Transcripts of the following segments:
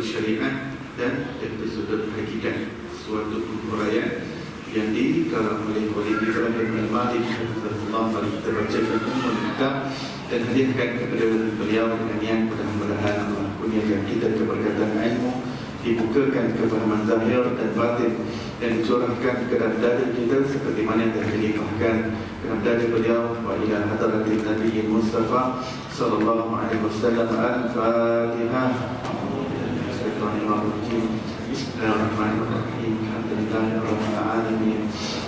sudut syariat dan dari sudut hakikat. Suatu huraian yang dikarang oleh Ibrahim Al-Malik Hafizahullah, mari kita bacakan umum kita dan hadiahkan kepada beliau dengan yang mudah-mudahan Allah kurniakan kita keberkatan ilmu, dibukakan kefahaman zahir dan batin, dan dicurahkan ke dalam dada kita seperti mana yang telah dilimpahkan ke dalam dada beliau. Wa ila hadratin Nabi Mustafa sallallahu alaihi wasallam. Al-Fatihah. Bismillahirrahmanirrahim. Alhamdulillahirabbil alamin.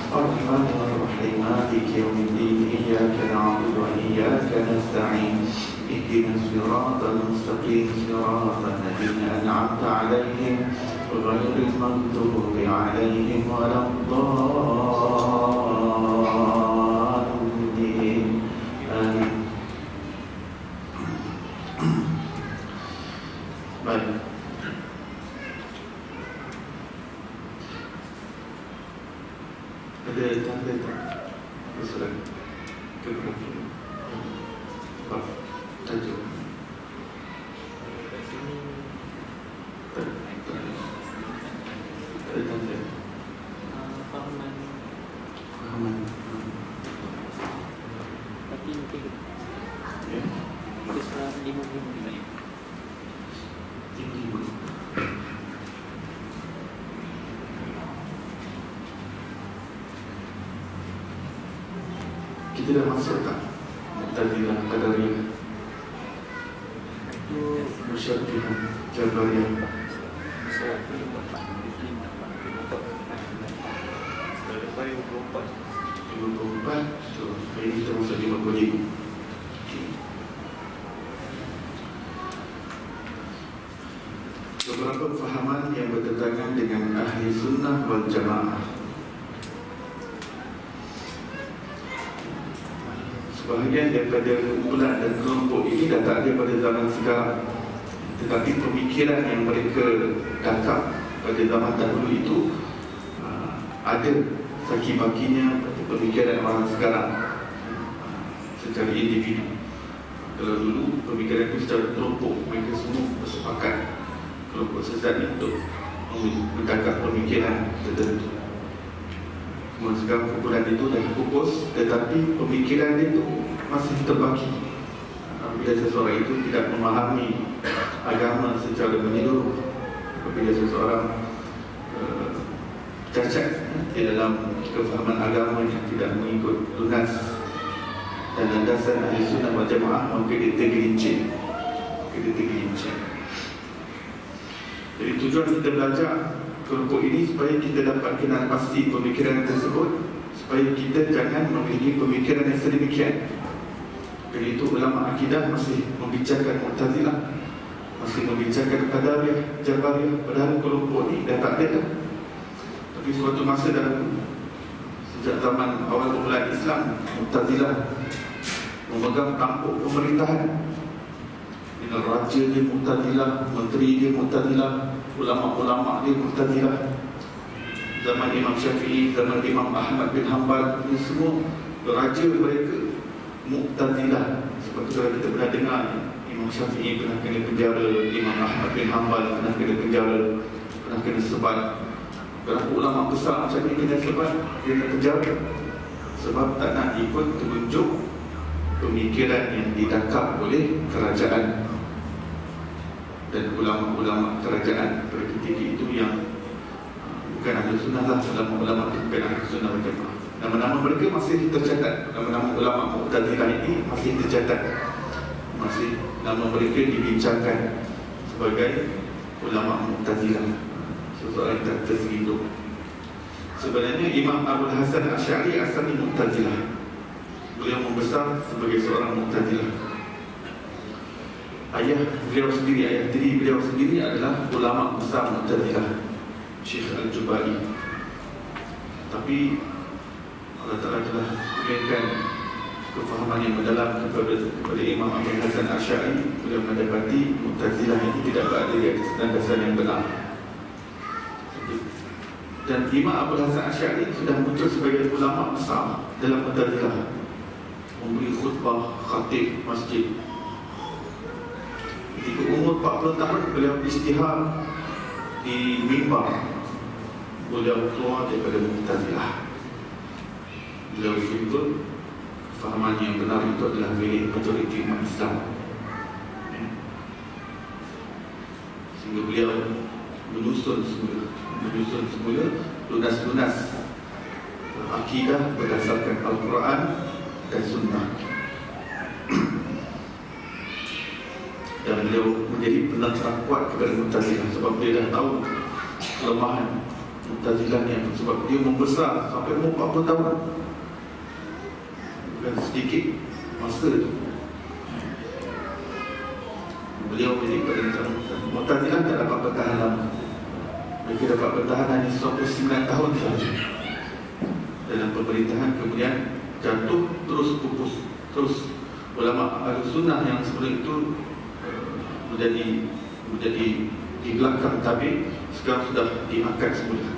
Ar-Rahmanir Rahim. Maliki yaumiddin. Iyyaka na'budu wa iyyaka nasta'in. Ihdinas siratal mustaqim. Siratal ladzina an'amta 'alaihim ghairil maghdubi 'alaihim waladdallin. Amin. Baik. Ada tanda tak? Surat keberapa? Bab tajuk. Tak ada tanda. Fahaman. Tapi mungkin Ya. itu surat 5 Tinggi. Kita dah masuk tak? Mu'tazilah, Qadariyah, itu Musyabbihah, Jabariyah. surat 5. Lepas 24 so, hari ini kita masuk 55. Beberapa fahaman yang bertentangan dengan ahli sunnah wal jamaah. Sebahagian daripada kumpulan dan kelompok ini dah tak ada pada zaman sekarang, tetapi pemikiran yang mereka tangkap pada zaman dahulu itu ada saki-makinya pada pemikiran orang sekarang secara individu. Kalau dulu pemikiran itu secara kelompok, mereka semua bersepakat, kelompok sesat untuk menangkap pemikiran tertentu. Kemudian sekarang kumpulan itu dah pupus, tetapi pemikiran itu masih terbaki. Bila seseorang itu tidak memahami agama secara menyeluruh, apabila seseorang cacat di dalam kefahaman agama yang tidak mengikut lunas dan landasan ahli sunnah wal jamaah, maka dia tergelincir. Jadi tujuan kita belajar kelompok ini supaya kita dapat kenal pasti pemikiran tersebut, supaya kita jangan memiliki pemikiran yang sedemikian. Jadi itu ulama akidah masih membicarakan Mu'tazilah, masih membicarakan Qadariyah, Jabariyah, padahal kelompok ini dah tak ada dah. Tapi suatu masa dalam sejak zaman awal permulaan Islam, Mu'tazilah memegang tampuk pemerintahan. Dengan raja dia Mu'tazilah, menteri dia Mu'tazilah, ulama-ulama dia Mu'tazilah. Zaman Imam Syafi'i, zaman Imam Ahmad bin Hanbal, ini semua raja mereka Mu'tazilah. Sebab tu kita pernah dengar Imam Syafi'i pernah kena penjara, Imam Ahmad bin Hanbal pernah kena penjara, pernah kena sebat. Berapa ulama besar macam ni kena sebat, kena penjara sebab tak nak ikut tunjuk pemikiran yang ditangkap oleh kerajaan dan ulama-ulama kerajaan pada ketika itu yang bukan ahli sunnah lah. Ulama-ulama itu bukan ahli sunnah wal jamaah. Nama-nama mereka masih tercatat, nama-nama ulama Mu'tazilah ini masih tercatat, masih nama mereka dibincangkan sebagai ulama Mu'tazilah, seseorang yang terselindung. Sebenarnya Imam Abul Hasan Asy'ari asalnya Mu'tazilah. Beliau membesar sebagai seorang Mu'tazilah. Ayah tiri beliau sendiri adalah ulama besar Mu'tazilah, Syekh Al-Jubai. Tapi Allah Ta'ala telah berikan kefahaman yang mendalam kepada Imam Abul Hasan Asy'ari. Beliau mendapati Mu'tazilah ini tidak berada di atas landasan yang benar. Dan Imam Abul Hasan Asy'ari sudah muncul sebagai ulama besar dalam Mu'tazilah, memberi khutbah, khatib masjid. Ketika umur 40 tahun beliau ijtihad di mimbar, beliau keluar daripada Mu'tazilah. Beliau jumpa fahaman yang benar itu adalah milik majoriti umat Islam. Sehingga beliau menyusun semula lunas-lunas akidah berdasarkan Al-Quran dan Sunnah. Dan beliau menjadi penentang kuat kepada Mu'tazilah sebab dia dah tahu kelemahan Mu'tazilah ni, sebab dia membesar sampai umur 40 tahun. Bukan sedikit masa tu. Beliau menjadi penentang Mu'tazilah. Tak dapat bertahan lama. Mereka dapat bertahan hanya 29 tahun sahaja dalam pemerintahan, kemudian jatuh, terus pupus. Terus ulama Ahlussunnah yang sebelum itu menjadi di belakang tabik, sekarang sudah diangkat semula.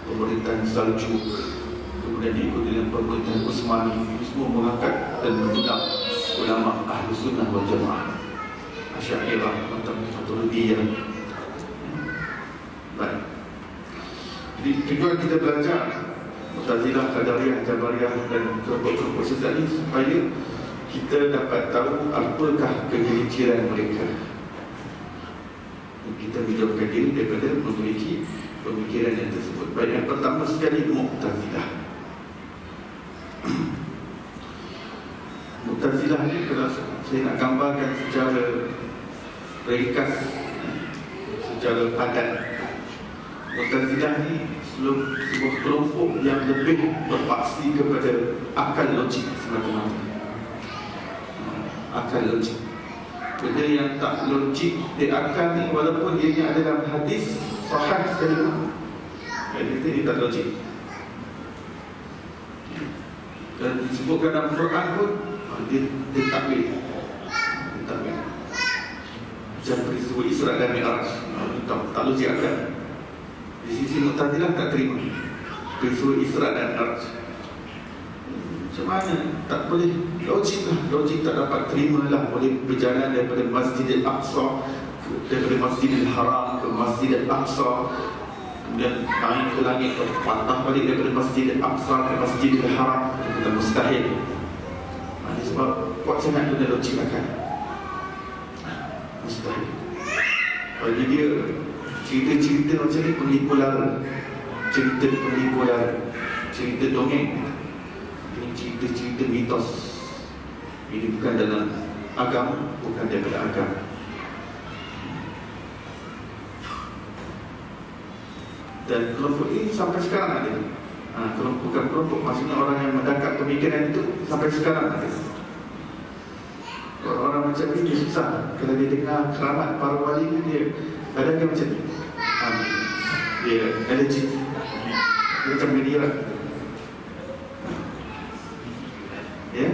Pemerintahan Saljuk, kemudian diikuti dengan pemerintahan Utsmani, semua mengangkat dan mengundang ulama Ahlussunnah wal Jamaah, Asy'ariyah atau Maturidiyah. Baik. Jadi tujuan kita belajar Mu'tazilah, Qadariyah, Jabariyah dan kelompok-kelompok sesat ini supaya kita dapat tahu apakah kegelinciran mereka. Kita menjauhkan diri daripada memiliki pemikiran yang tersebut. Baik, yang pertama sekali Mu'tazilah. Mu'tazilah ni kalau saya nak gambarkan secara ringkas, secara padat, Mu'tazilah ni sebuah kelompok yang lebih berpaksi kepada akal logik semata-mata. Akal logik. Benda yang tak logik di akal ni, walaupun ianya ada dalam hadis sahih sekalipun, dia tak logik. Dan disebutkan dalam Quran pun, dia takwil. Dia takwil. Macam peristiwa Isra dan Mi'raj, tak logik akal. Di sisi Mu'tazilah tak terima peristiwa Isra dan Mi'raj. Macam mana? Tak boleh. Logik lah. Logik tak dapat terima lah. Boleh berjalan daripada Masjidil Aqsa, daripada Masjidil Haram ke Masjidil Aqsa, kemudian naik ke langit, patah balik daripada Masjidil Aqsa ke Masjidil Haram. Itu mustahil. Ini sebab kuat sangat guna logik akan. Mustahil. Bagi dia, cerita-cerita macam ni penipu lara. Cerita penipu lara. Cerita dongeng. Ini cerita-cerita mitos. Ini bukan dalam agama, bukan daripada agama. Dan kelompok ini sampai sekarang ada. Kelompok maksudnya orang yang menangkap pemikiran itu sampai sekarang ada. Orang macam ini dia susah. Kalau dia dengar keramat para wali itu, dia kadang dia macam ni. Dia allergic. Dia macam media. Ya?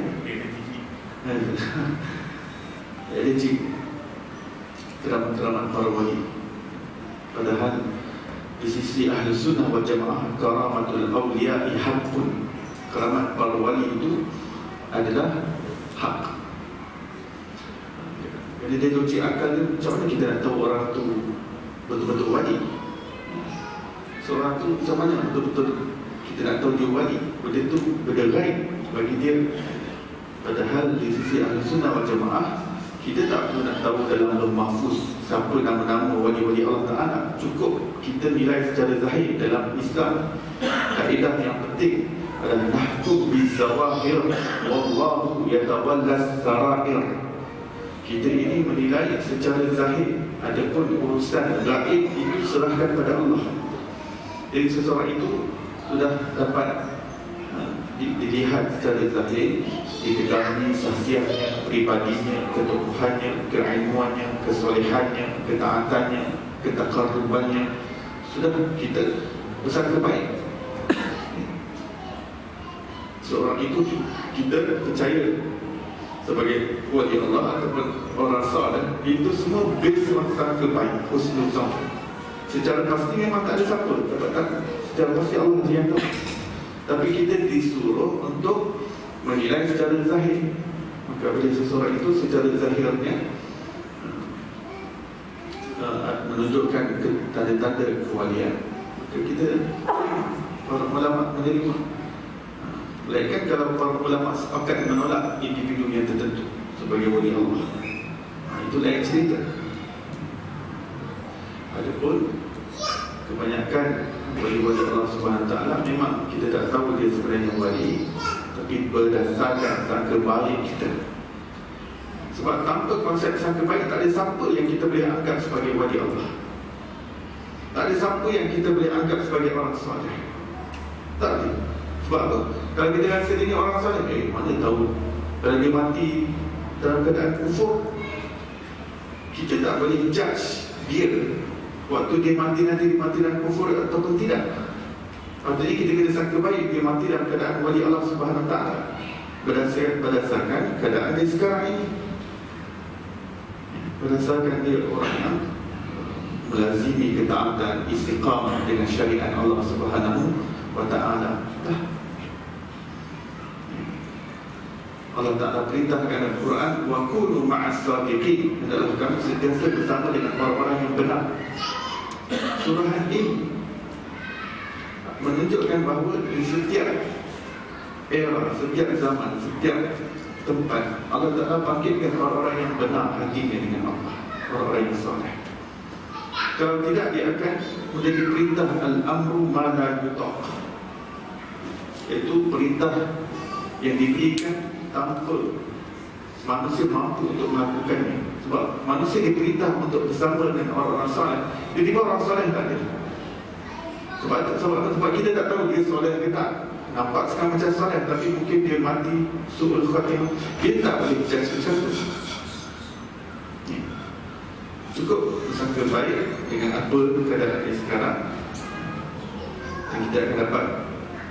Allergic. Keramat para wali. Padahal di sisi Ahlussunnah wal Jamaah, karamatul awliya'i haqqun. Keramat para wali itu adalah hak. Jadi dia logik akal dia, macam mana kita nak tahu orang tu betul-betul wali? Seorang tu macam mana betul-betul kita nak tahu dia wali? Benda tu benda gaib bagi dia. Padahal di sisi Ahlussunnah wal Jamaah, kita tak perlu nak tahu dalam Lauh Mahfuz siapa nama-nama wali-wali Allah Ta'ala. Cukup kita nilai secara zahir. Dalam Islam, kaedah yang penting adalah nahkum bizawahir wallahu yatawallas sarair. Kita ini menilai secara zahir, adapun urusan gaib itu serahkan pada Allah. Jadi seseorang itu sudah dapat dilihat secara zahir, diketahui sahsiahnya, pribadinya, ketukuhannya, keilmuannya, kesolehannya, ketaatannya, ketaqarrubannya. Sudah kita bersangka baik. Seorang itu kita percaya sebagai wali Allah ataupun orang saleh, itu semua base sangka baik, husnuzan. Secara pasti memang tak ada siapa dapat tahu. Secara pasti Allah dia yang tahu. Tapi kita disuruh untuk menilai secara zahir. Maka bila seseorang itu secara zahirnya menunjukkan tanda-tanda kewalian, maka kita para ulama menerima. Melainkan kalau para ulama sepakat menolak individu yang tertentu sebagai wali Allah, itu lain cerita. Adapun kebanyakan wali-wali Allah Subhanahu Wa Taala memang kita tak tahu dia sebenarnya wali, tapi berdasarkan sangka baik kita. Sebab tanpa konsep sangka baik, tak ada siapa yang kita boleh anggap sebagai wali Allah. Tak ada siapa yang kita boleh anggap sebagai orang soleh. Tak ada. Sebab apa? Kalau kita rasa dia ni orang soleh, mana tahu kalau dia mati dalam keadaan kufur, kita tak boleh judge dia waktu dia mati nanti dia mati dalam kufur ataupun tidak. Maksudnya kita kena sangka baik dia mati dalam keadaan wali Allah Subhanahu Wa Taala berdasarkan keadaan dia sekarang ini, berdasarkan dia orang yang melazimi ketaatan, istiqamah dengan syariat Allah Subhanahu Wa Taala. Allah Ta'ala perintahkan dalam Quran, wa kunu ma'as sadiqin, adalah kamu sentiasa bersama dengan orang-orang yang benar. Surah ini menunjukkan bahawa di setiap era, setiap zaman, setiap tempat, Allah Ta'ala bangkitkan orang-orang yang benar hatinya dengan Allah, orang-orang yang soleh. Kalau tidak, dia akan menjadi perintah al-amru ma la yutaq, iaitu perintah yang diberikan tanpa manusia mampu untuk melakukannya. Sebab manusia diperintah untuk bersama dengan orang-orang soleh, tiba-tiba orang soleh tak ada. Sebab kita tak tahu dia soleh ke tak. Nampak sekarang macam soleh, tapi mungkin dia mati su'ul khatimah. Dia tak boleh judge satu. Cukup bersangka baik dengan apa keadaan dia sekarang, dan kita akan dapat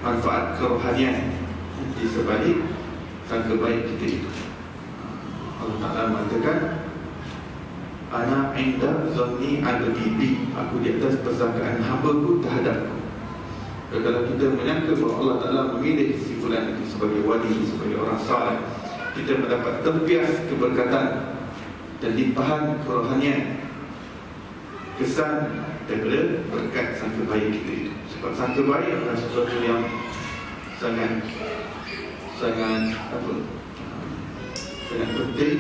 manfaat kerohanian di sebalik sangka baik kita itu. Allah Ta'ala mengatakan, ana inda zanni abdi bi, aku di atas persangkaan hamba-Ku terhadapku. Kalau kita menyangka bahawa Allah Ta'ala memilih si fulan itu sebagai wali, sebagai orang saleh, kita mendapat tempias keberkatan dan limpahan kerohanian, kesan daripada berkat sangka baik kita itu. Sebab sangka baik adalah sesuatu yang sangat penting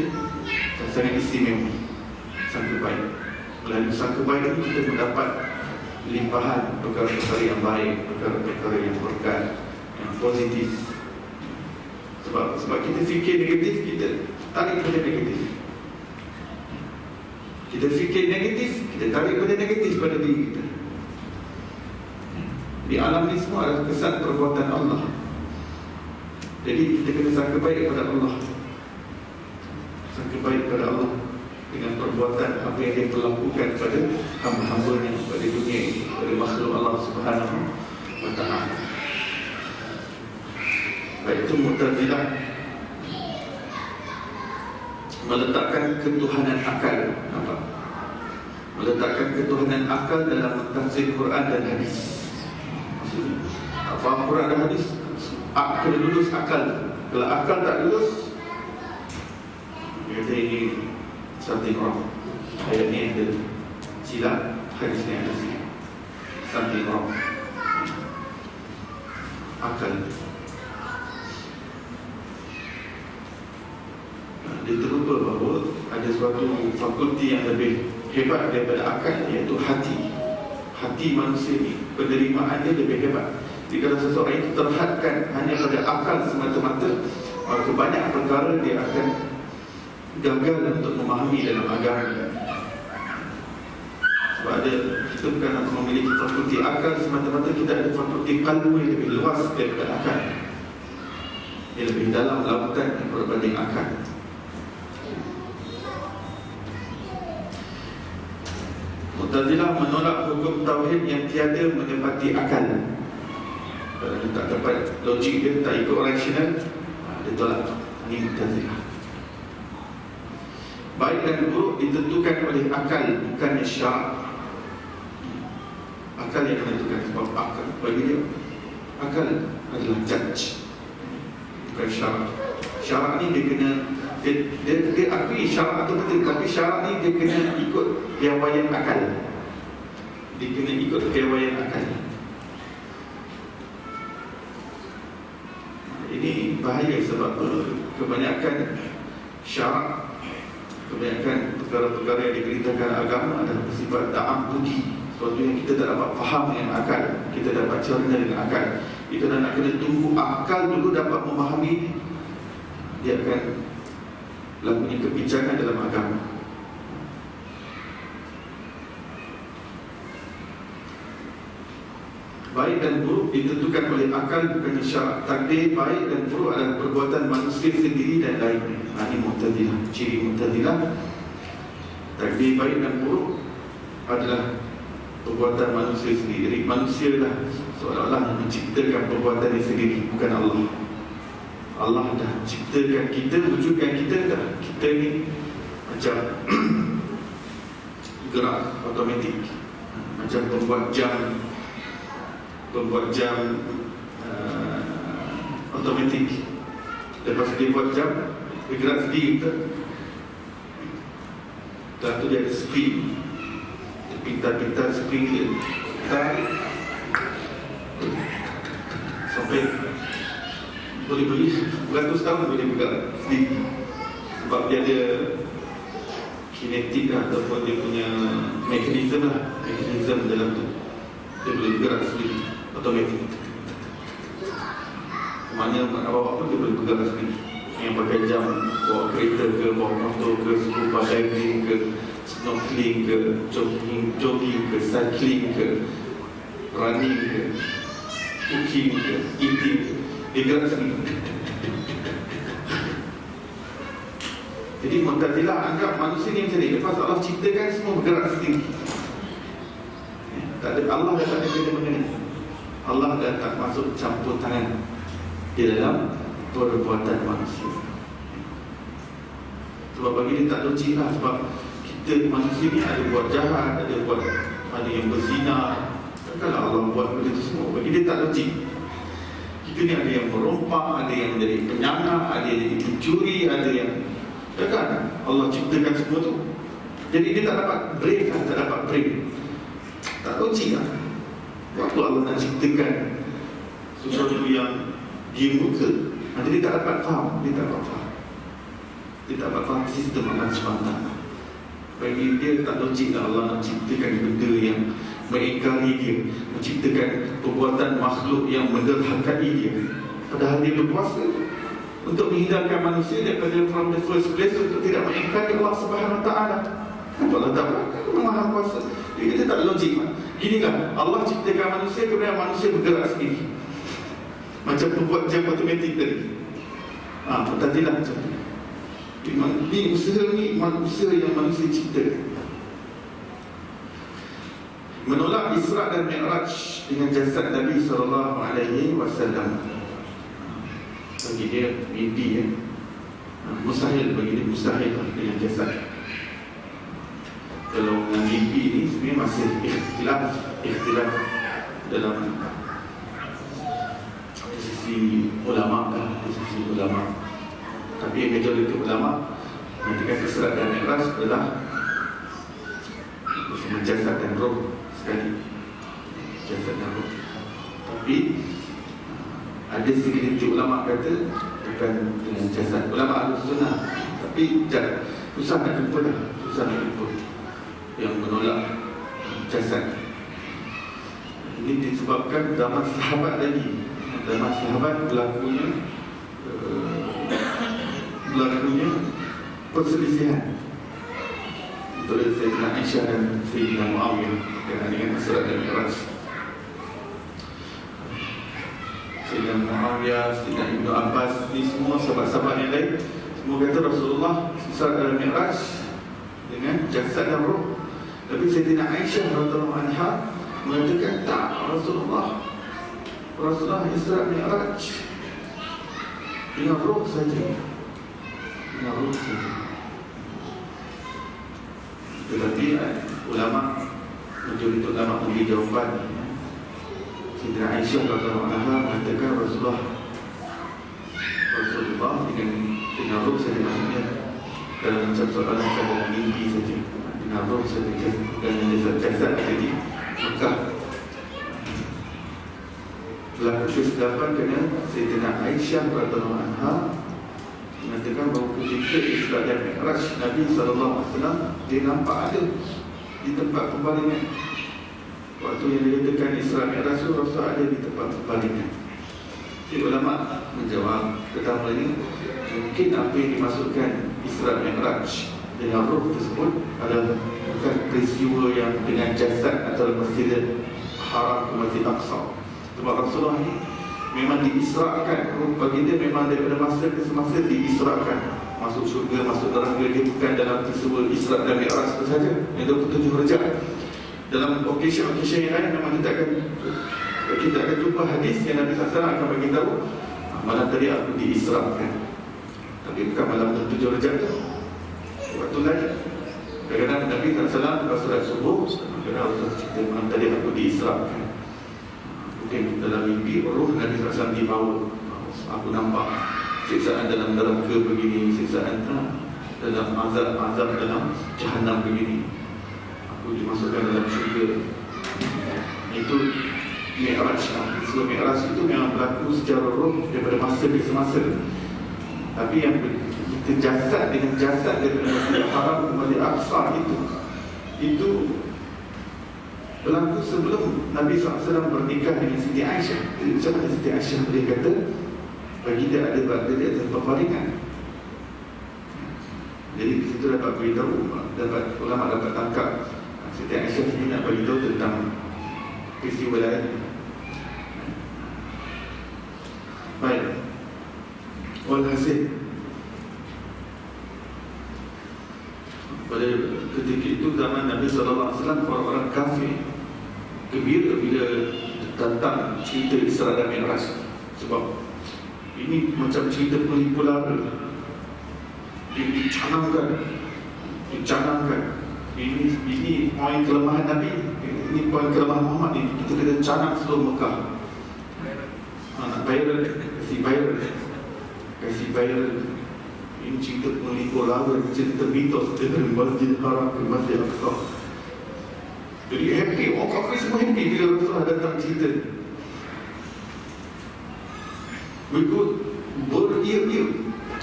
dan sangat istimewa. Sangka baik, melalui sangka baik itu kita mendapat limpahan perkara-perkara yang baik, perkara-perkara yang berkat, yang positif. Sebab kita fikir negatif, kita tarik pada negatif. Kita fikir negatif, kita tarik pada negatif pada diri kita. Di alam ini semua adalah kesan perbuatan Allah. Jadi kita kena sangka baik kepada Allah, sangka baik kepada Allah dengan perbuatan apa yang dia perlakukan pada hamba-hambanya pada dunia ini, pada makhluk Allah Subhanahu Wa Ta'ala. Baik itu Mu'tazilah meletakkan ketuhanan akal, meletakkan ketuhanan akal dalam tafsir Quran dan hadis. Maksudnya faham Quran dan hadis, kena lulus akal. Kalau akal tak lulus, dia kata ini something wrong. Ayat ni ada silap, hadis ni ada silap. Something wrong. Akal. Dia terlupa bahawa ada suatu fakulti yang lebih hebat daripada akal, iaitu hati. Hati manusia ni, penerimaan dia lebih hebat. Jadi kalau seseorang itu terhadkan hanya pada akal semata-mata, maka banyak perkara dia akan gagal untuk memahami dalam agama. Sebab ada, kita bukan memiliki fakulti akal semata-mata, kita ada fakulti qalbu yang lebih luas daripada akal, yang lebih dalam lautan yang berbanding akal. Mu'tazilah menolak hukum tauhid yang tiada menepati akal. Kalau dia tak dapat logik dia, tak ikut rasional, dia tolak. Ini Mu'tazilah. Baik dan buruk ditentukan oleh akal, bukannya syarak. Akal yang menentukan, sebab akal bagi dia, akal adalah judge, bukan syarak. Syarat ni dia kena dia akui syarat itu penting, tapi syarat ni dia kena ikut piawaian akal. Dia kena ikut piawaian akal. Ini bahaya sebab kebanyakan syarat, kebanyakan perkara-perkara yang diberitakan agama adalah bersifat ta'abbudi, sesuatu yang kita tak dapat faham dengan akal, kita dapat cerna dengan akal. Itu nak kena tunggu akal dulu dapat memahami, dia akan lakukan kebincangan dalam agama. Baik dan buruk ditentukan oleh akal, bukannya syarat. Takdir baik dan buruk adalah perbuatan manusia sendiri dan lainnya. Ini Mu'tazilah, ciri Mu'tazilah. Takdir baik dan buruk adalah perbuatan manusia sendiri. Jadi manusia lah seolah-olah menciptakan perbuatan sendiri, bukan Allah. Allah dah ciptakan kita, wujudkan kita dah. Kita ni macam gerak automatik, macam pembuat jam automatik. Lepas dia buat jam, dia gerak sendiri betul. Lepas tu dia ada spring, pintar-pintar spring dia tarik sampai boleh beratus tahun boleh bergerak sendiri. Sebab dia ada kinetik ataupun dia punya mekanisme dalam tu, dia boleh bergerak sendiri automatik. Mana nak bawa apa, dia boleh bergerak sendiri. Yang pakai jam, bawa kereta ke, bawa motor ke, scuba diving ke, snorkeling ke, jogging ke, cycling ke, running ke, cooking ke, eating ke, dia gerak sendiri. Jadi Mu'tazilah anggap manusia ni macam ni. Lepas Allah ciptakan semua bergerak sendiri. Tak ada, Allah dah tak ada kena mengenai. Allah dah tak masuk campur tangan di dalam perbuatan manusia. Sebab bagi dia tak logik lah. Sebab kita manusia ni ada buat jahat, ada yang berzina. Takkanlah Allah buat benda tu semua. Bagi dia tak logik. Kita ni ada yang merompak, ada yang jadi penyangak, ada yang jadi pencuri, ada yang, takkan Allah ciptakan semua tu. Jadi dia tak dapat break lah, tak dapat break. Tak logik lah. Waktu Allah nak ciptakan sesuatu yang dia muka, dia tak dapat faham. Dia tak dapat faham sistem Allah SWT. Bagi dia tak logik lah Allah nak ciptakan benda yang mengingkari dia, menciptakan perbuatan makhluk yang menderhakai dia. Padahal dia berkuasa untuk menghindarkan manusia daripada from the first place, untuk tidak mengingkari Allah SWT. Allah tak Maha Kuasa. Jadi kita tak logik. Inilah Allah ciptakan manusia, kemudian manusia bergerak sendiri, macam pembuat jam automatik tadi. Mu'tazilah macam tu. Ini usaha ni usaha yang manusia cipta. Menolak Isra' dan Mi'raj dengan jasad Nabi SAW. Bagi dia mimpi ya. Mustahil bagi dia, mustahil dengan jasad. Kalau dengan mimpi ni sebenarnya masih ikhtilaf dalam sisi ulama kan, sisi ulama. Tapi majoriti ulama mengatakan Isra' dan Mi'raj adalah bersama jasad dan roh sekali, jasad dan roh. Tapi ada segelintir ulama kata bukan dengan jasad. Ulama Ahlus-Sunnah, tapi susah nak jumpa dah, susah nak jumpa yang menolak jasad. Ini disebabkan zaman sahabat lagi. Zaman sahabat berlakunya perselisihan antara Sayyidina Aisyah dan Sayyidina Muawiyah dengan Isra' dan Mi'raj. Sayyidina Muawiyah, Sayyidina Ibnu Abbas, ni semua sahabat-sahabat yang lain, semua kata Rasulullah Isra' dan Mi'raj dengan jasad dan roh. Tapi Sayyidina Aisyah radhiyallahu anha mengatakan tak, Rasulullah Isra' Mi'raj dengan roh saja. Dengan roh saja. Tetapi ulama, majoriti ulama memberi jawapan. Sayyidina Aisyah radhiyallahu anha mengatakan Rasulullah dengan Dinaruk saja maksudnya dalam macam soalan dalam mimpi saja. Dinaruk saja dan jasad ada di Mekah. Berlaku ke-8 kerana Sayyidina Aisyah radhiyallahu anha mengatakan bahawa ketika Isra dan Mi'raj Nabi SAW dia nampak ada di tempat pembalingan. Waktu yang dikatakan Isra Mi'raj itu Rasul ada di tempat pembalingan. Jadi ulama menjawab pertama ini, mungkin apa yang dimasukkan Isra Mi'raj dengan ruh tersebut adalah bukan peristiwa yang dengan jasad antara Masjidil Haram ke Masjid Aqsa. Sebab Rasulullah ni memang diisrakan, ruh bagi dia memang daripada masa ke semasa diisrakan, masuk syurga, masuk neraka. Dia bukan dalam peristiwa Isra dan Mi'raj itu saja, yang 27 rejab. Dalam okcasion yang lain memang kita akan jumpa hadis yang Nabi SAW akan beritahu, malam tadi aku diisrakan, tapi bukan malam 27 rejab tu, waktu lain. Kadang-kadang Nabi SAW lepas solat subuh, kadang-kadang Rasulullah cerita malam tadi aku diisrakan. Mungkin dalam mimpi roh Nabi SAW dibawa, aku nampak siksaan dalam neraka begini, siksaan dalam azab dalam Jahannam begini, aku dimasukkan dalam syurga. Itu Mi'raj. Sebab Mi'raj itu memang berlaku secara roh daripada masa ke semasa. Tapi yang jasad dengan jasad daripada Masjidil Haram ke Masjid Aqsa itu berlaku sebelum Nabi SAW bernikah dengan Siti Aisyah. Jadi macam mana Siti Aisyah boleh kata bagi dia ada berada di atas peparingan? Jadi di situ dapat beritahu, ulama dapat tangkap Siti Aisyah sendiri nak beritahu tentang peristiwa lain. Baik, walhasil pada ketika itu zaman Nabi SAW, orang-orang kafir gembira bila tentang cerita Isra dan Mi'raj. Sebab ini macam cerita penipu lara, dicanangkan. Ini poin kelemahan Nabi, ini poin kelemahan Muhammad ni. Kita kena canang seluruh Mekah. Nak viral, kasih viral. Ini cerita penipu lara, cerita mitos dari Masjid Haram ke Masjid Aqsa. Jadi happy, orang kafir semua happy bila Rasulullah datang cerita. Mereka beria-ia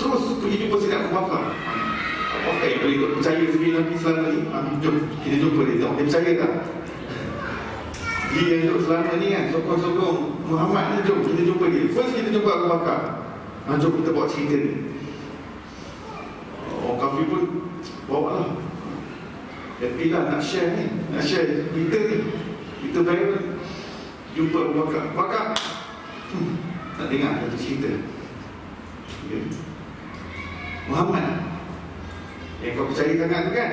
terus pergi jumpa Sayyidina Abu Bakar. Apakah yang boleh percaya sebagai Nabi selama ni? Jom kita jumpa dia, tengok dia percaya tak? Dia yang duduk selama ni kan, sokong-sokong Muhammad ni, jom kita jumpa dia. First kita jumpa Abu Bakar. Jom kita bawa cerita ni. Orang kafir pun bawa lah. Happy lah nak share ni, nak share berita ni, kita viral. Jumpa Abu Bakar, Bakar nak dengar satu cerita. Okay. Muhammad yang kau percaya sangat tu kan,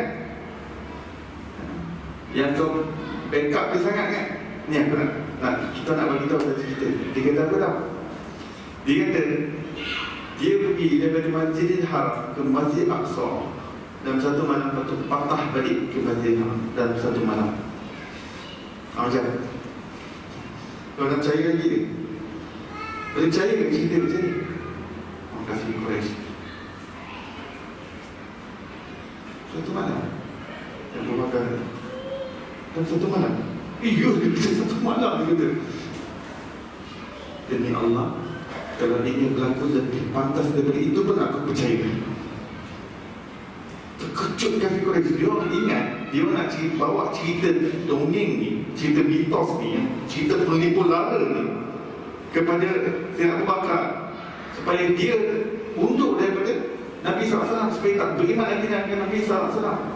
yang kau backup dia sangat kan, ni aku nak kita nak bagi tahu satu cerita. Dia kata apa tau? Dia kata dia pergi daripada Masjidil Haram ke Masjid Aqsa dalam satu malam, lepas tu patah balik ke Masjidil Haram dalam satu malam. Macam kau nak percaya lagi dia? Boleh percaya ke cerita macam ni? Orang kafir Quraisy. Satu malam yang berbakar dan satu malam. Iya, dia kata satu malam, dia kata. Demi Allah, kalau ini berlaku lebih pantas daripada itu pun aku percaya. Terkejut kafir Quraisy. Dia orang ingat, dia orang nak bawa cerita dongeng ni, cerita mitos ni, cerita penipu lara ni kepada Sayyidina Abu Bakar, supaya dia undur daripada Nabi SAW, supaya tak beriman lagi dengan Nabi SAW.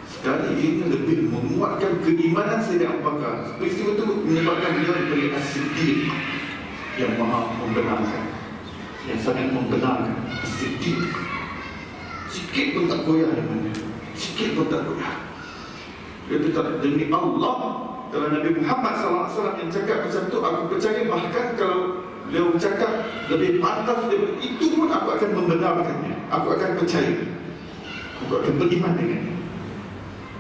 Sekali ini lebih menguatkan keimanan Sayyidina Abu Bakar. Peristiwa itu menyebabkan dia diberi as-siddiq, yang maha membenarkan, yang sangat membenarkan. As-siddiq sikit pun tak goyah daripada, sikit pun tak goyah. Dia tetap demi Allah. Kalau Nabi Muhammad SAW yang cakap macam tu, aku percaya. Bahkan kalau beliau cakap lebih pantas daripada itu pun, aku akan membenarkannya. Aku akan percaya, aku akan beriman dengannya.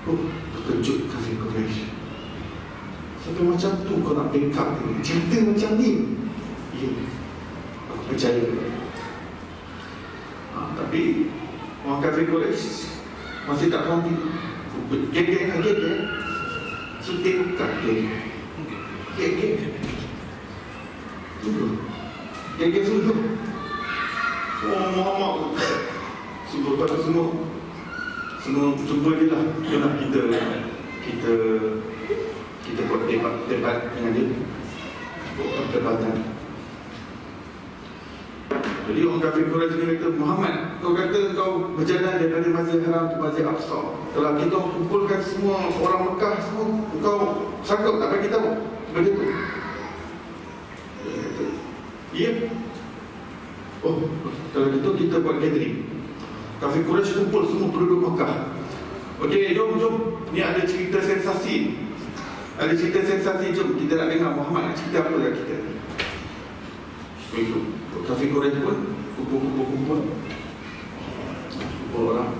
Oh, terkejut kafir Quraisy. Sampai macam tu kau nak backup dia, cerita macam ni? Ya, aku percaya. Tapi orang kafir Quraisy masih tak berhenti. Geng-geng. Suntik bukan geng-geng. Sungguh. Geng-geng sungguh. Oh Muhammad. Sungguh pada semua jumpa dia lah. Yalah kita buat debat dengan dia. Buat perdebatan. Jadi orang kafir Quraisy ni kata, Muhammad, kau kata kau berjalan daripada Masjid Haram ke Masjid Aqsa. Setelah kita kumpulkan semua orang Mekah semua, kau sanggup tak bagi tahu benda tu? Dia kata, ya. Oh, kalau gitu kita buat gathering. Kafir Quraisy kumpul semua penduduk Mekah. Okey, jom. Ni ada cerita sensasi. Jom kita nak dengar Muhammad nak cerita apa dekat kita. Itu kafir Quraisy pun kumpul orang.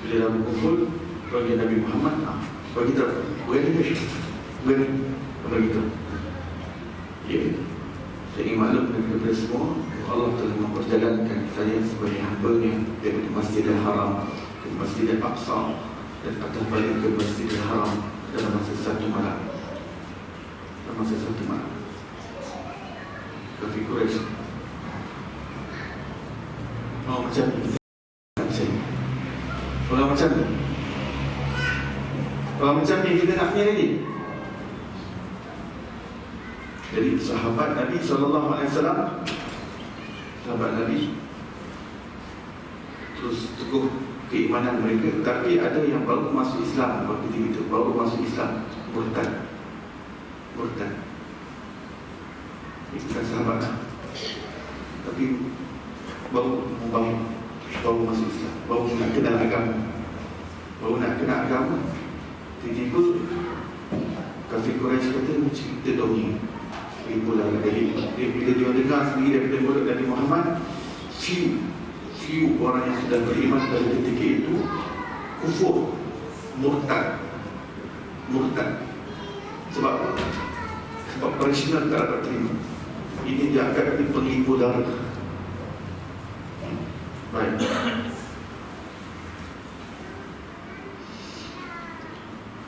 Bila dah berkumpul, bagi Nabi Muhammad, bagi tahu, bagi tahu. Ya, saya ingin maklum kepada semua, Allah telah memperjalankan saya sebagai hamba-Nya daripada Masjidil Haram ke Masjidil Aqsa dan akan balik ke Masjidil Haram dalam masa satu malam. Kafir Quraisy. Oh, macam ni. Orang macam ni kita nak punya lagi. Jadi sahabat Nabi SAW, sahabat Nabi terus teguh keimanan mereka. Tapi ada yang baru masuk Islam waktu itu, baru masuk Islam, murtad. Bukan sahabat, tapi baru masuk Islam, baru nak kenal agama, tiba-tiba kafir Quraisy kata cerita dongeng. Bila dia dengar sendiri daripada mulut Nabi Muhammad, few orang yang sudah beriman pada ketika itu kufur, murtad. Sebab apa? Sebab Quraisy tak dapat terima. Ini dianggap di penghimpun darah. Baik.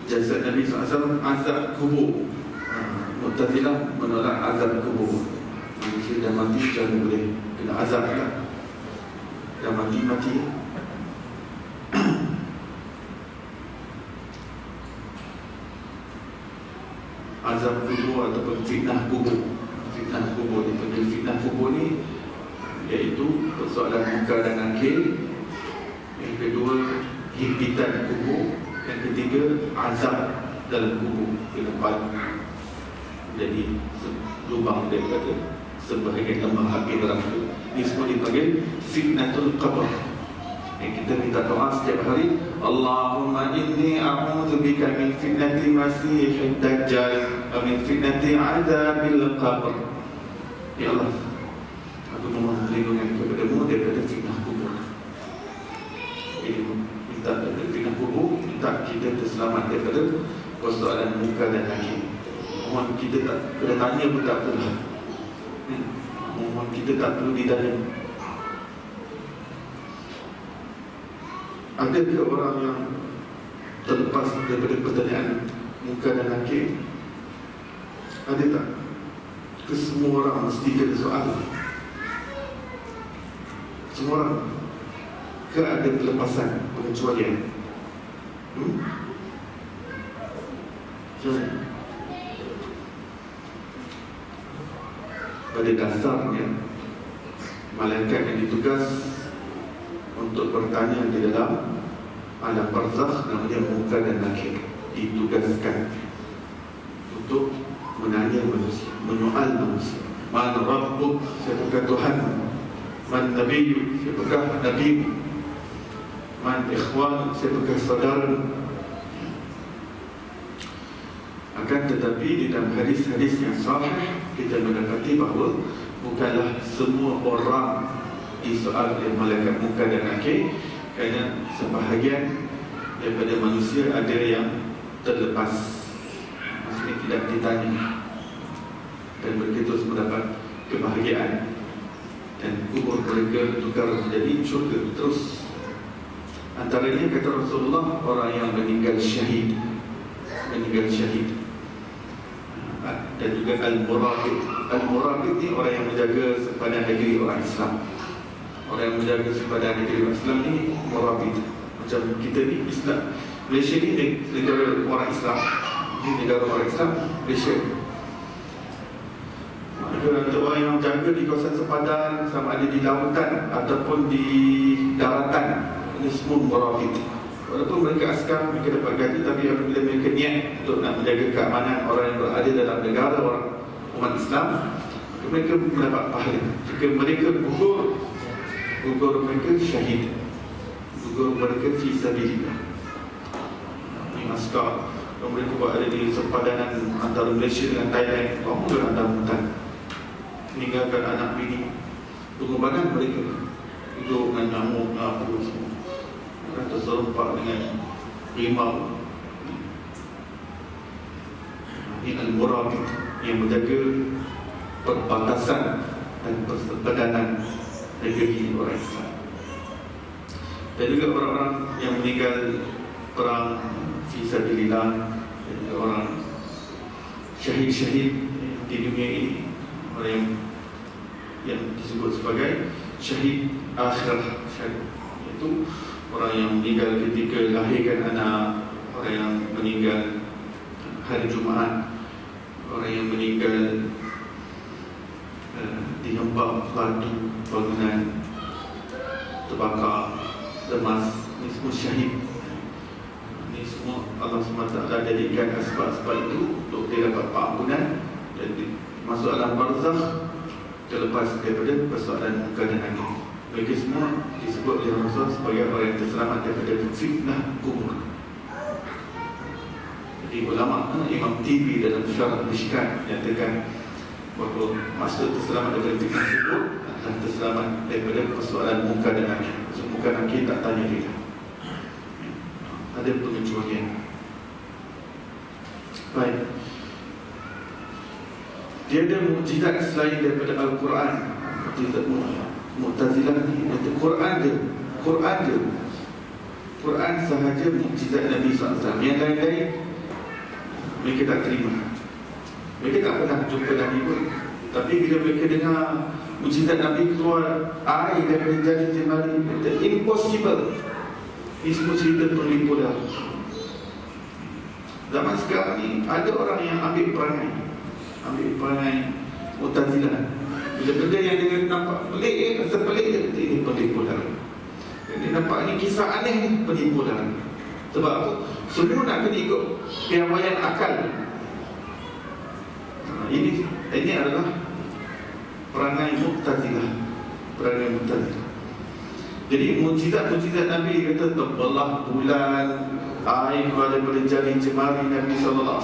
Jasad Nabi SAW azab kubur. Mu'tazilah menolak azab kubur. Manusia dah mati jangan boleh kena azab lah. Dah mati. Azab kubur ataupun fitnah kubur. Dipanggil fitnah kubur ni iaitu persoalan munkar dan nakir. Yang kedua, himpitan kubur. Yang ketiga, azab dalam kubur ke depan. Jadi lubang daripada sebahagian lembah api neraka. Ini semua dipanggil fitnatul qabr. Yang kita minta doa setiap hari, Allahumma inni a'udzubika min fitnati masihid dajjal wa min fitnati azabil qabr. Ya Allah, aku memohon perlindungan kepadamu daripada fitnah kubur. Ini minta daripada fitnah kubur, minta kita terselamat daripada persoalan muka dan nakir. Mohon kita tak kena tanya pun tak perlu. Mohon kita tak perlu ditanya. Adakah orang yang terlepas daripada pertanyaan muka dan nakir? Ada tak? Semua orang mesti ada soal. Semua orang ke ada kelepasan, pengecualian? Pada dasarnya malaikat yang ditugas untuk bertanya di dalam alam barzakh namanya muka dan nakir, ditugaskan untuk menanya manusia, menyoal manusia. Man Rabbuk, siapakah Tuhan? Man Nabiyu, siapakah Nabi? Man Ikhwan, siapakah saudara? Akan tetapi di dalam hadis-hadis yang sahih kita mendapati bahawa bukanlah semua orang disoal oleh malaikat muka dan nakir, kerana sebahagian daripada manusia ada yang terlepas, maksudnya tidak ditanya, dan mereka terus mendapat kebahagiaan, dan kubur mereka tukar menjadi syurga terus. Antaranya kata Rasulullah, orang yang meninggal syahid, dan juga al-murabit. Al-murabit ni orang yang menjaga sempadan negeri orang Islam. Orang yang menjaga sempadan negeri orang Islam ni murabit. Macam kita ni Islam, Malaysia ni negara orang Islam. Ini negara orang Islam, Malaysia. Maka orang yang jaga di kawasan sempadan, sama ada di lautan ataupun di daratan, ini semua murabit. Walaupun mereka askar, mereka dapat gaji, tapi apabila mereka niat untuk nak menjaga keamanan orang yang berada dalam negara orang umat Islam, mereka mendapat pahala. Jika mereka gugur mereka syahid, gugur mereka fi sabilillah. Ini askar yang mereka buat ada di sepadanan antara Malaysia dengan Thailand, kamu dalam hutan, meninggalkan anak bini, pengorbanan mereka hidup dengan nyamuk, apa semua, terserempak dengan rimau. Ini al-murabit yang menjaga perbatasan dan persempadanan negeri orang Islam. Dan juga orang-orang yang meninggal perang fisabilillah, dan juga orang syahid-syahid di dunia ini, orang yang disebut sebagai syahid akhirah, iaitu orang yang meninggal ketika lahirkan anak, orang yang meninggal hari Jumaat, orang yang meninggal dihempak batu bangunan, terbakar, lemas. Ini semua syahid. Ini semua Allah SWT jadikan sebab-sebab itu untuk dia dapat pengampunan dan masuk alam barzakh terlepas daripada persoalan muka dan angin. Mereka semua disebut oleh Rasul sebagai orang yang terselamat daripada fitnah kubur. Jadi ulama Imam Tibi dalam Syarah Mishkat menyatakan bahawa maksud terselamat daripada fitnah kubur adalah terselamat daripada persoalan muka dan angin. Maksud muka dan angin tak tanya dia. Ada pengecualian. Baik. Dia ada mukjizat selain daripada Al-Quran. Mukjizat Mu'tazilah ni kata Quran sahaja mukjizat Nabi SAW. Yang lain-lain mereka tak terima. Mereka tak pernah jumpa Nabi pun, tapi bila mereka dengar mukjizat Nabi keluar air daripada jari jemari, kata impossible. Ini semua cerita penipu dah. Zaman sekarang ni ada orang yang ambil perangai Mu'tazilah. Bila benda yang dia nampak pelik, rasa pelik, ini penipu dah. Dia nampak ni kisah aneh ni, penipu dah. Sebab apa? Semua nak kena ikut piawaian akal. Ini adalah perangai Mu'tazilah. Jadi mukjizat Nabi kata terbelah bulan, air keluar daripada jari jemari Nabi SAW,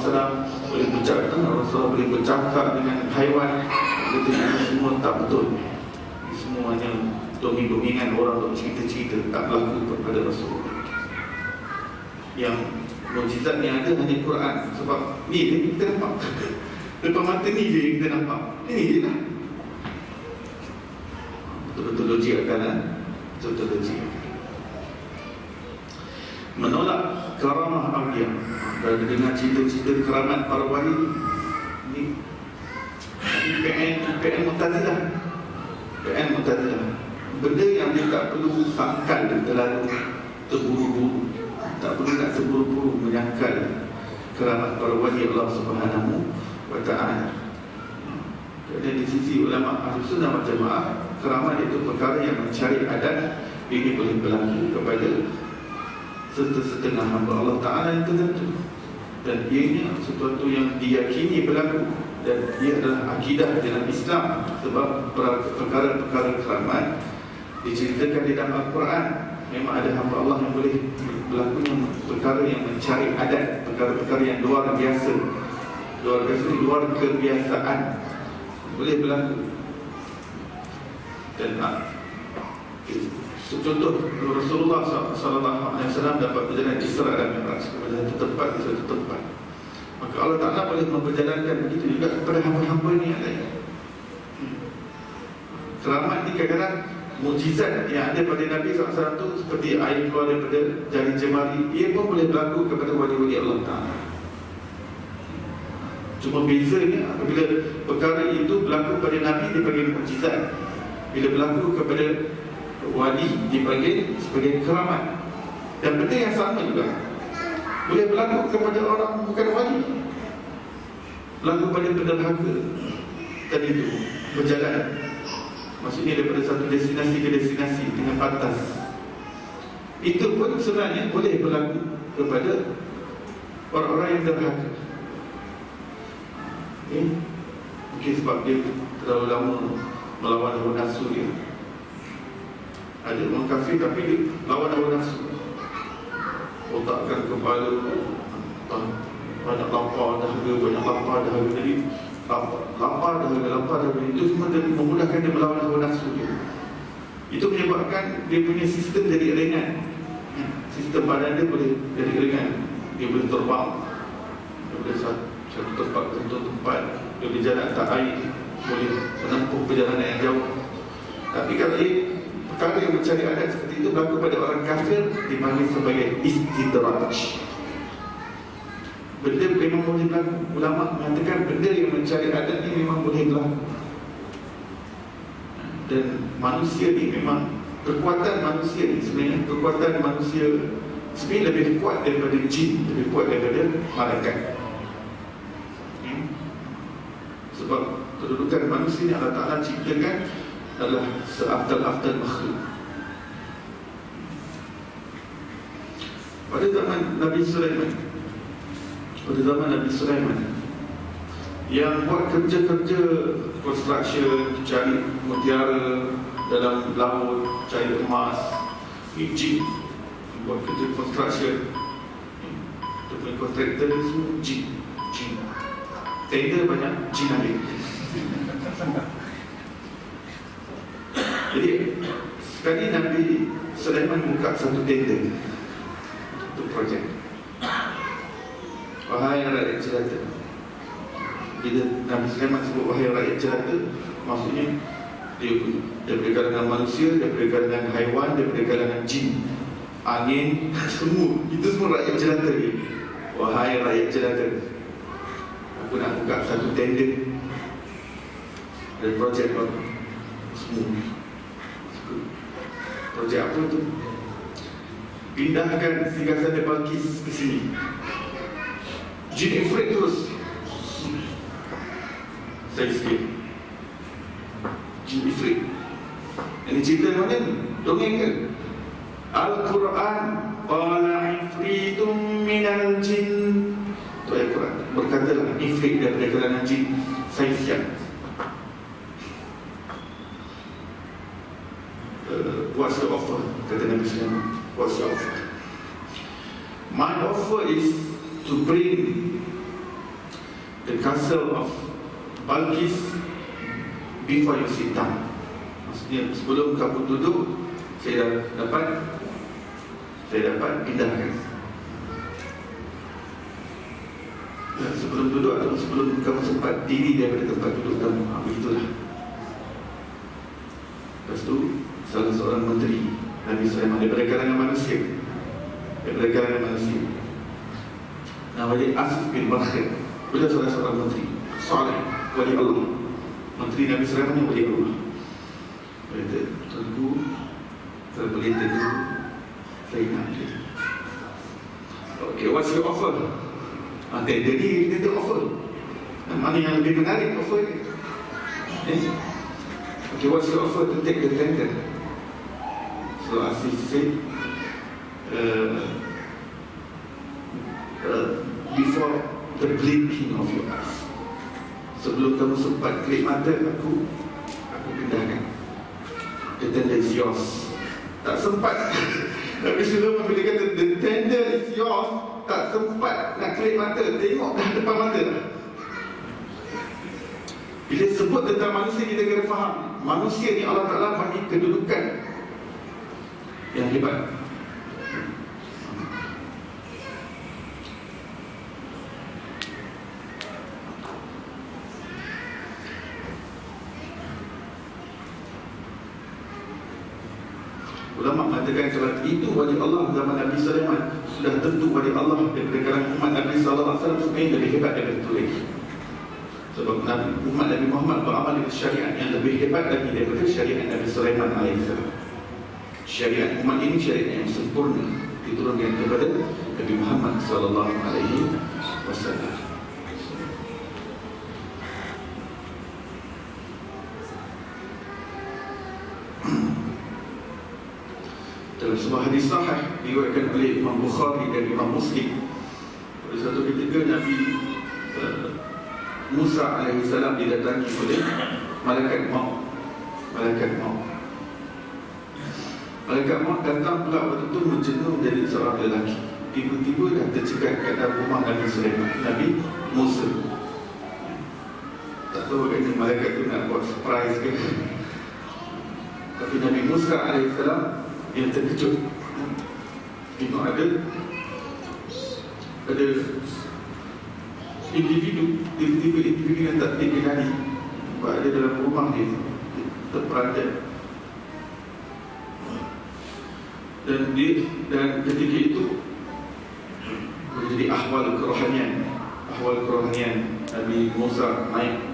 boleh bercakap, Rasulullah boleh bercakap dengan haiwan. Kata ini semua tak betul. Ini semua hanya dongeng-dongengan orang untuk cerita-cerita, tak berlaku kepada Rasulullah. Yang mukjizat yang ada hanya Quran. Sebab ni kita nampak depan mata ni je kita nampak. Ini je lah. Betul-betul logik akal kan? Betul-betul logik akal. Menolak karamah awliya. Kalau dengar cerita-cerita keramat para wali, ini PN Mu'tazilah. Benda yang dia tak perlu sangkal terlalu terburu-buru, tak perlu nak terburu-buru menyangkal keramat para wali Allah Subhanahu wa Ta'ala. Kerana di sisi ulama Ahlussunnah wal Jamaah, keramat itu perkara yang mencari adat ini boleh berlaku kepada setengah hamba Allah Ta'ala yang tertentu, dan ianya sesuatu yang diyakini berlaku, dan ia adalah akidah dalam Islam. Sebab perkara-perkara keramat diceritakan di dalam Al-Quran. Memang ada hamba Allah yang boleh berlakunya perkara yang mencari adat, perkara-perkara yang luar biasa, luar kebiasaan, boleh berlaku. Dan contoh Rasulullah SAW dapat berjalan Isra dan Mi'raj kepada satu tempat ke satu tempat. Maka Allah Ta'ala boleh memperjalankan begitu juga kepada hamba-hamba ni yang lain. Keramat ni kadang-kadang mukjizat yang ada pada Nabi SAW tu seperti air keluar daripada jari jemari, ia pun boleh berlaku kepada wali-wali Allah Ta'ala. Cuma bezanya apabila perkara itu berlaku pada Nabi dipanggil mukjizat, bila berlaku kepada wali dipanggil sebagai keramat. Dan benda yang sama juga boleh berlaku kepada orang bukan wali, berlaku pada penderhaka tadi itu berjalan, maksudnya daripada satu destinasi ke destinasi dengan pantas. Itu pun sebenarnya boleh berlaku kepada orang-orang yang derhaka. Mungkin sebab dia terlalu lama melawan hawa nafsu dia. Ada orang kafir tapi dia lawan hawa nafsu, otakkan kepala, banyak lapar dahaga, banyak lapar dahaga. Jadi lapar dahaga itu semua memudahkan dia melawan hawa nafsu dia. Itu menyebabkan dia punya sistem jadi ringan. Sistem badan dia boleh jadi ringan. Dia boleh terbang daripada satu tempat ke satu tempat. Dia berjalan atas air, boleh menempuh perjalanan yang jauh. Tapi kalau perkara yang mencari adat seperti itu berlaku pada orang kafir, dipanggil sebagai istidraj. Benda memang boleh berlaku. Ulama mengatakan benda yang mencari adat ni memang boleh berlaku. Dan manusia ni memang, kekuatan manusia ni sebenarnya, kekuatan manusia sebenarnya lebih kuat daripada jin, lebih kuat daripada malaikat. Sebab kedudukan manusia ni Allah Ta'ala ciptakan adalah seafdal-afdal makhluk. Pada zaman Nabi Sulaiman, yang buat kerja-kerja construction, cari mutiara dalam laut, cari emas, jin. Buat kerja construction, dengan kontraktor ni semua jin. Tender banyak jin ada. Jadi sekali Nabi Sulaiman buka satu tender untuk projek. Wahai rakyat jelata. Bila Nabi Sulaiman sebut wahai rakyat jelata, maksudnya dia daripada kalangan manusia, daripada kalangan haiwan, daripada kalangan jin, angin, semua. Itu semua rakyat jelata dia. Wahai rakyat jelata, aku nak buka satu tender dan projek baru semua. Projek apa tu? Pindahkan singgasana Balkis ke sini. Jin Ifrit terus saya sikit. Jin Ifrit. Ini cerita mana ni? Dongeng ke? Al-Quran qala ifritum minal jin. Itu ayat Quran. Berkatalah Ifrit daripada kalangan jin, saya siap. What's your offer? Kata Nabi Sulaiman. What's your offer? My offer is to bring the castle of Balkis before you sit down. Maksudnya sebelum kamu duduk, saya dapat pindahkan. Sebelum duduk atau sebelum kamu sempat diri daripada tempat duduk kamu, begitulah. Lepas tu salah seorang menteri Nabi Sulaiman daripada kalangan manusia, nama dia Asif bin Bakhir. Beliau salah seorang menteri soleh, wali Allah. Menteri Nabi Sulaiman yang wali Allah. Dia kata, tuanku, kalau boleh tentu saya nak dia. Okay, what's your offer? Jadi kita offer. Mana yang lebih menarik offer ni? Okay, what's your offer to take the tender? So Asif said, before the blinking of your eyes, sebelum kamu sempat kelip mata, aku pindahkan. The tender is yours. Tak sempat. Nabi Sulaiman bila kata the tender is yours, tak sempat nak kelip mata, tengok dah depan mata dah. Bila sebut tentang manusia, kita kena faham, manusia ni Allah Ta'ala bagi kedudukan yang hebat. Ulama mengatakan kalau itu wali Allah zaman Nabi Sulaiman, sudah tentu wali Allah daripada kalangan umat Nabi sallallahu alaihi wasallam sebenarnya lebih hebat daripada itu lagi. Sebab umat Nabi Muhammad beramal dengan syariat yang lebih hebat lagi daripada syariat Nabi Sulaiman alaihissalam. Syariat umat ini syariat yang sempurna, diturunkan kepada Nabi Muhammad sallallahu alaihi wasallam. Dalam sebuah hadis sahih diriwayatkan oleh Imam Bukhari dan Imam Muslim, pada satu ketika Nabi Musa alaihissalam didatangi oleh malaikat maut. Malaikat maut datang pula waktu itu menjenuh dari seorang lelaki. Tiba-tiba dah tercegat kat dalam rumah Nabi Sulaiman, Nabi Musa. Tak tahu ini malaikat itu nak buat surprise ke. Tapi Nabi Musa alaihissalam yang terkejut tengok ada individu, tiba-tiba individu yang tak dikenali ada dalam rumah dia, terperanjat. Dan ketika itu menjadi ahwal kerohanian Nabi Musa naik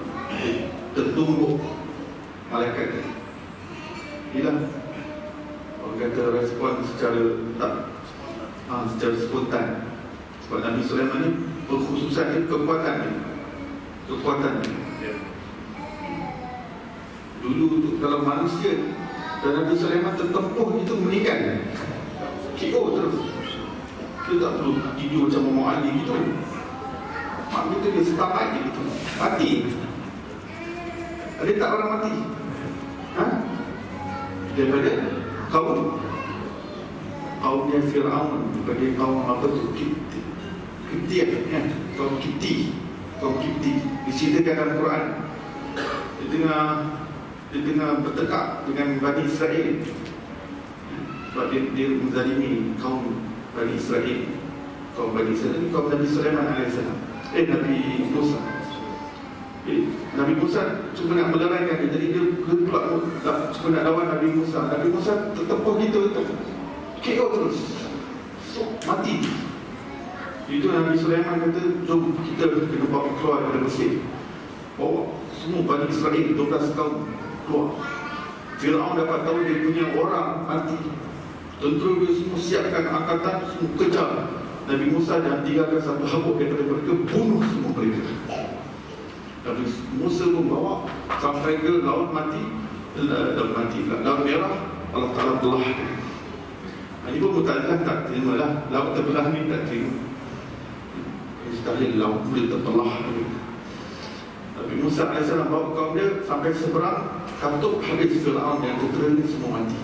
tertumbuk malaikat hilang. Orang kata respon secara spontan. Sebab Nabi Sulaiman ni berkhususan dia kekuatan dia. Dulu tu kalau manusia dan Nabi Sulaiman tertempuh itu meninggal, KO terus. Dia tak perlu tidur macam Muhammad Ali gitu. Mak itu dia setamat je gitu, mati. Ada tak orang mati? Daripada kaumnya Fir'aun, bagi kaum apa tu, Kipti kan? Kaum Kipti diceritakan dalam Quran. Dia tengah bertekak dengan Bani Israel sebab dia menzalimi kaum Bani Israel. Kaum Nabi Sulaiman alaihissalam, Nabi Musa. Nabi Musa cuba nak meleraikan dia. Jadi dia pula cuba nak lawan Nabi Musa. Nabi Musa tertempuh gitu, KO terus, mati. Itu Nabi Sulaiman kata, jom kita kena bawa keluar daripada Mesir. Bawa semua Bani Israel 12 kaum keluar. Fir'aun dapat tahu dia punya orang mati, tentera dia semua siapkan angkatan, semua kejar Nabi Musa dan tinggalkan satu habuk daripada mereka, bunuh semua mereka. Nabi Musa pun bawa sampai ke laut Laut Merah. Allah Ta'ala belah. Ini pun Mu'tazilah tak terima lah. Laut terbelah ni tak terima. Mustahil laut boleh terbelah. Nabi Musa AS bawa kaum dia sampai seberang, katuk habis Fir'aun yang tentera ni semua mati.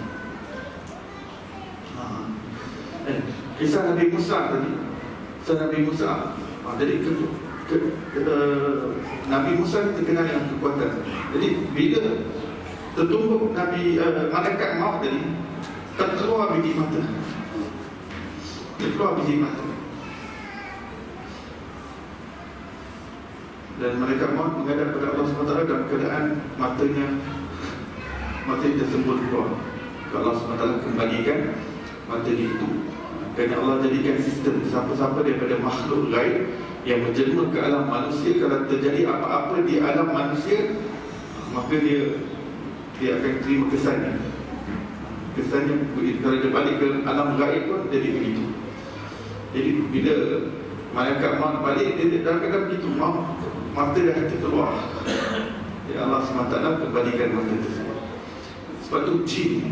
Kisah Nabi Musa tadi. Jadi Nabi Musa terkenal dengan kekuatan. Jadi bila tertumbuk malaikat maut tadi, terkeluar biji mata. Dan malaikat maut menghadap kepada Allah SWT dalam keadaan matanya tersembul keluar. Allah SWT kembalikan mata itu. Kerana Allah jadikan sistem siapa-siapa daripada makhluk lain yang menjelma ke alam manusia, kalau terjadi apa-apa di alam manusia, maka dia akan terima kesannya. Kalau dia balik ke alam gaib pun jadi begitu. Jadi bila malaikat maut balik, dia dalam keadaan begitu, mata dah terkeluar. Ya Allah SWT kembalikan mata tersebut. Sebab tu jin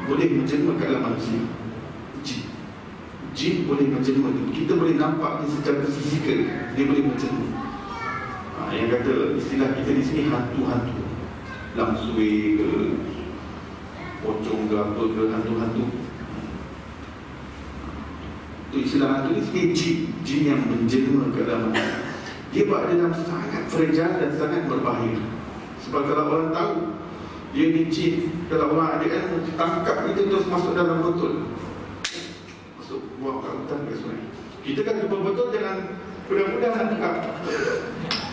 boleh menjelma ke alam manusia. Jin boleh menjelma. Kita boleh nampak dia secara fizikal, dia boleh menjelma. Yang kata istilah kita di sini hantu-hantu, langsui ke, pocong ke, apa ke, hantu-hantu. Itu istilah hantu ni sebenarnya jin yang menjelma ke dalam manusia. Dia buat dalam sangat fragile dan sangat berbahaya. Sebab kalau orang tahu dia ni jin, kalau orang ada ilmu, tangkap itu terus masuk dalam botol, buang kat hutan ke sungai. Kita kan jumpa betul, jangan mudah-mudahan nak tangkap.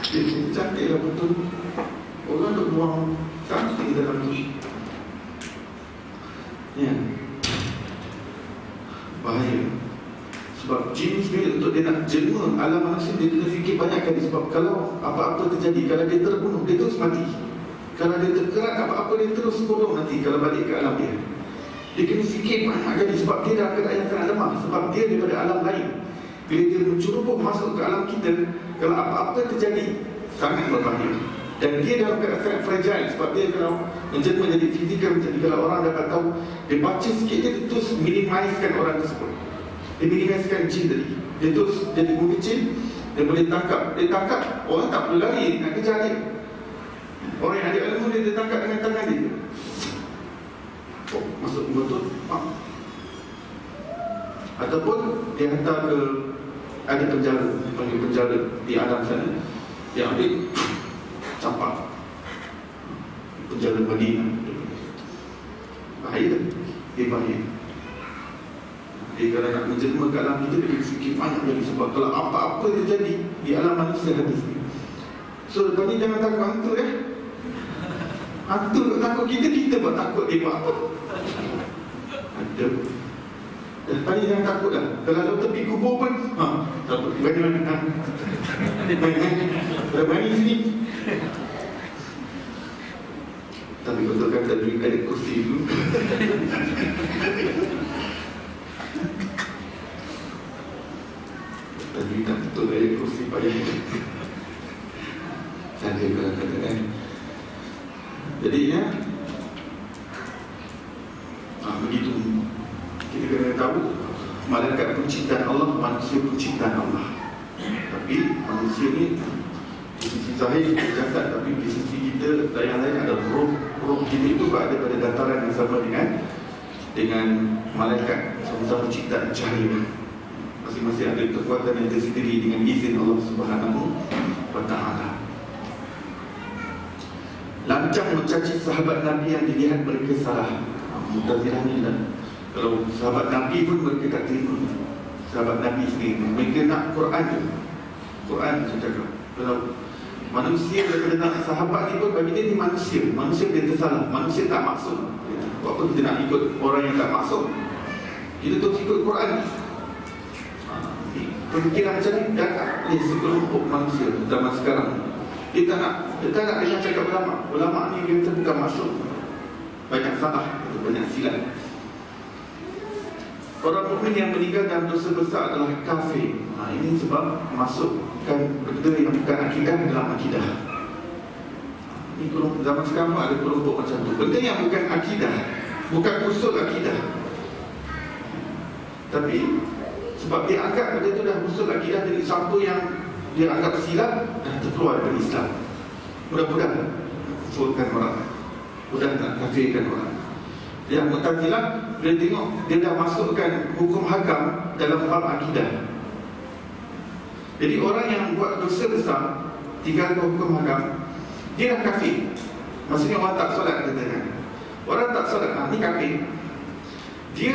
Dia cantiklah betul. Orang tu buang cantik dalam tu. Ya. bahaya. Sebab jin sendiri untuk dia nak jelma alam manusia, dia kena fikir banyak kali. Sebab kalau apa-apa terjadi, kalau dia terbunuh, dia terus mati. Kalau dia terkerat apa-apa, dia terus kodong nanti kalau balik ke alam dia. Dia kena fikir banyak kali sebab dia dalam keadaan yang sangat lemah. Sebab dia daripada alam lain. Bila dia mencurubuh masuk ke alam kita, kalau apa-apa terjadi, sangat berbahaya. Dan dia dalam keadaan sangat fragile. Sebab dia kalau menjelma jadi fizikal, jadi kalau orang dapat tahu, dia baca sikit, dia terus minimizekan orang tersebut. Dia minimizekan jin tadi. Dia terus jadi mengecil. Dia boleh tangkap. Dia tangkap, orang tak perlu lari nak kejar dia. Orang yang ada ilmu dia tangkap dengan tangan dia. Masuk botol. Ataupun dia hantar ke ada penjara, panggil penjara di alam sana. Dia ambil campak penjara Madinah. Bahaya. Dia bahaya. Dia kalau nak menjelma ke alam kita, dia fikir banyak lagi. Sebab kalau apa-apa terjadi di alam manusia habis. So lepas ni jangan takut hantu hantu takut kita buat takut dia buat apa? Ada. Lepas ni jangan takut lah. Kalau ada tepi kubur pun takut. Berani berani sini. Tapi betul kan tadi ada kursi dulu. Tadi tak betul ada kursi payah. Saya kata-kata jadinya begitu. Kita kena tahu malaikat penciptaan Allah, manusia penciptaan Allah. Tapi manusia ni di sisi zahir jasad, tapi di sisi kita yang lain ada roh. Roh kita itu berada pada dataran yang sama dengan malaikat. Sama-sama penciptaan cahaya. Masing-masing ada kekuatan yang tersendiri dengan izin Allah Subhanahu wa Ta'ala. Lancang mencaci sahabat Nabi yang dilihat mereka salah. Mu'tazilah ni lah. Kalau sahabat Nabi pun mereka tak terima. Sahabat Nabi sendiri, mereka nak Quran je. Quran saya cakap. Kalau manusia daripada nak sahabat ni pun, bagi dia ni manusia. Manusia dia tersalah. Manusia tak maksud. Buat apa kita nak ikut orang yang tak maksud? Kita terus ikut Quran. Pemikiran macam ni datang sekelompok manusia zaman sekarang. Dia tak nak dengar cakap ulama. Ulama ni dia bukan masuk. Banyak salah, banyak silap. Orang mukmin yang meninggal dalam dosa besar adalah kafir. Ini sebab masukkan benda yang bukan akidah dalam akidah. Ini zaman sekarang ada kelompok macam tu. Benda yang bukan akidah, bukan usul akidah, tapi sebab dia anggap benda tu dah usul akidah, jadi siapa yang dia anggap silap dah terkeluar dari Islam. Mudah-mudahan kufurkan orang, mudah tak kafirkan orang. Yang Mu'tazilah, dia tengok dia dah masukkan hukum hakam dalam bab akidah. Jadi orang yang buat dosa besar tinggalkan hukum hakam, dia dah kafir. Maksudnya orang tak solat, katakan orang tak solat, ni kafir. Dia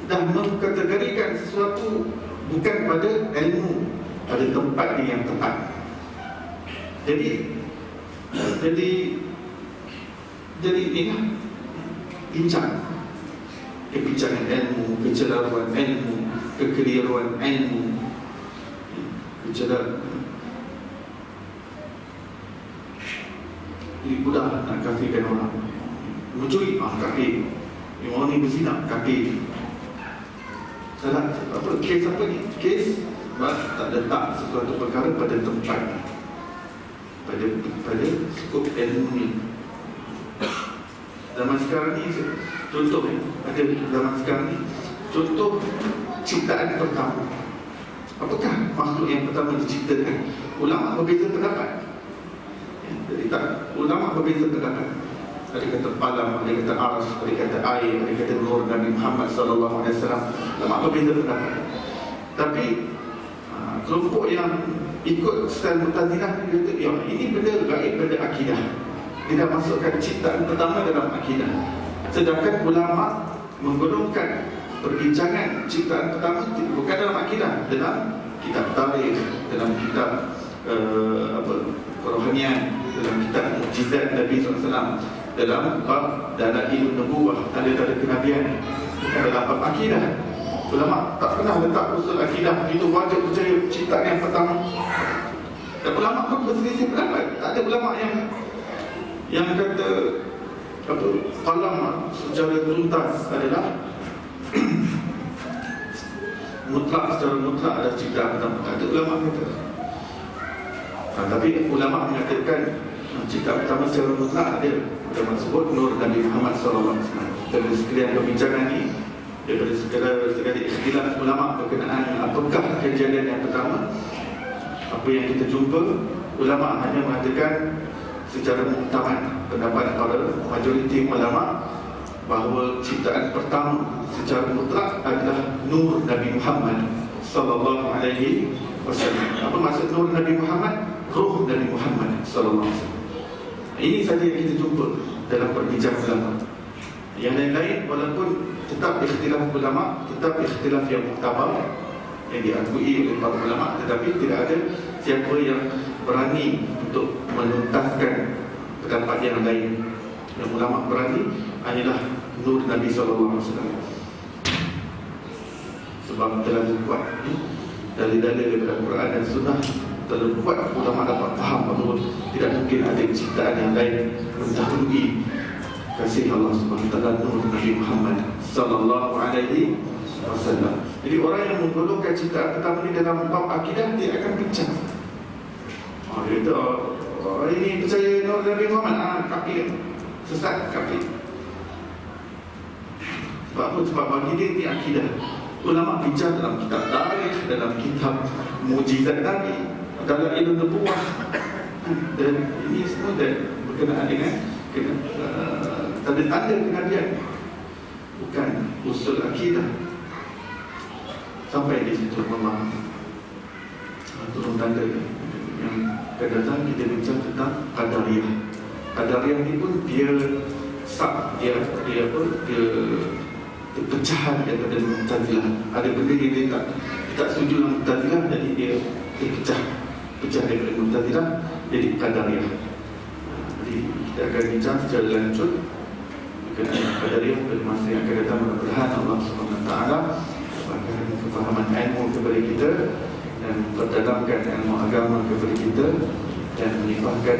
dah mengkategorikan sesuatu bukan pada ilmu, pada tempat dia yang tepat. Jadi inilah bincang, kebincangan ilmu, kecelaruan ilmu, kekeliruan ilmu, kecelaruan. Ini mudah nak kafirkan orang. Mencuri, kafir. Yang orang ni berzina, kafir. Salah, kes apa ni? Kes tak letak sesuatu perkara pada tempat, pada skop ilmu ni. Zaman sekarang ni, contoh ada zaman sekarang ni, contoh ciptaan pertama. Apakah makhluk yang pertama diciptakan? Ulama berbeza pendapat. Jadi ulama berbeza pendapat. Ada kata palam, ada kata aras, ada kata air, ada kata nur Nabi Muhammad SAW. Ulama berbeza pendapat. Tapi kelompok yang ikut style Mu'tazilah dia kata, ini benda gaib pada akidah. Dia dah masukkan ciptaan pertama dalam akidah. Sedangkan ulama menggolongkan perbincangan ciptaan pertama bukan dalam akidah, dalam kitab tarikh, dalam kitab kerohanian, dalam kitab mukjizat Nabi SAW, dalam bab dalailun nubuwah, tanda-tanda kenabian, bukan dalam bab akidah. Ulama tak pernah letak usul akidah itu wajib percaya ciptaan yang pertama. Dan ulama pun berselisih pendapat. Tak ada ulama yang kata qalam secara tuntas adalah mutlak, secara mutlak ada ciptaan pertama. Tak ada ulama kata. Tapi ulama mengatakan ciptaan pertama secara mutlak ada. Ulama sebut nur Nabi Muhammad SAW. Dari sekalian perbincangan ini, daripada segala ikhtilaf ulama berkenaan apakah kejadian yang pertama, apa yang kita jumpa, ulama hanya mengatakan secara muktamad, pendapat para majoriti ulama bahawa ciptaan pertama secara mutlak adalah nur Nabi Muhammad sallallahu alaihi wasallam. Apa maksud nur Nabi Muhammad? Ruh Nabi Muhammad sallallahu alaihi wasallam. Ini saja yang kita jumpa dalam perbincangan ulama. Yang lain-lain walaupun tetap ikhtilaf ulama, tetap ikhtilaf yang muktabar yang diakui oleh para ulama, tetapi tidak ada siapa yang berani untuk menuntaskan pendapat yang lain. Yang ulama berani hanyalah nur Nabi SAW. Sebab terlalu kuat dalil-dalil daripada Quran dan Sunnah, terlalu kuat ulama dapat faham bahawa tidak mungkin ada ciptaan yang lain mendahului kasih Allah Subhanahu wa taala nur Nabi Muhammad sallallahu alaihi wasallam. Jadi orang yang menggolongkan ciptaan pertama ini dalam bab akidah, dia akan bincang. Dia kata, ini percaya nur Nabi Muhammad, kafir, sesat, kafir. Sebab apa? Sebab bagi dia ini akidah. Ulama bincang dalam kitab tarikh, dalam kitab mujizat Nabi, dalam ilmu nubuwah, dan ini semua dan berkenaan dengan tanda-tanda kenabian, bukan usul akidah. Sampai di situ memang turun tanda yang akan datang. Kita bincang tentang Qadariyah. Qadariyah ni pun dia pecahan daripada Mu'tazilah. Ada benda yang dia tak setuju dengan Mu'tazilah, jadi dia pecah daripada Mu'tazilah jadi Qadariyah. Jadi kita akan bincang secara lanjut berkenaan Qadariyah pada masa yang akan datang. Mudah-mudahan Allah Subhanahu wa taala berikan kefahaman ilmu kepada kita dan memperdalamkan ilmu agama kepada kita dan melimpahkan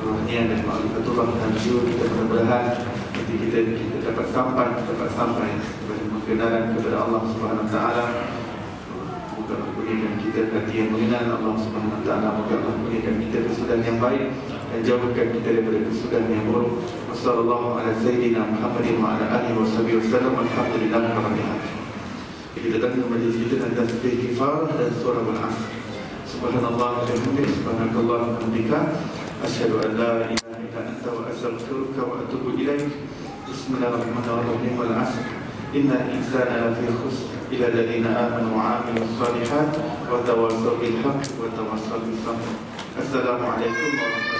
rohanian dan ma'rifatullah dalam jiwa kita. Mudah-mudahan nanti kita dapat sampai kepada pengenalan kepada Allah Subhanahu wa taala. Moga Allah berikan kita hati yang mengenal Allah Subhanahu wa taala. Moga Allah berikan kita kesudahan yang baik dan jauhkan kita daripada kesudahan yang buruk. Wassallallahu ala sayyidina Muhammadin wa ala alihi wasallam. Alhamdulillah rabbil alamin. Kita datang ke majlis kita dan tasbih kifarah dan surah Al-Asr. Subhanallah wa bihamdihi, subhanakallah wa bihamdika, asyhadu an la ilaha illa anta wa astaghfiruka wa atubu ilaik. Bismillahirrahmanirrahim. Wal 'asr. Innal insana lafi khusr illa alladziina aamanu wa 'amilus shalihaat wa tawassaw bil haqqi wa tawassaw bis sabr. Assalamualaikum warahmatullahi wabarakatuh.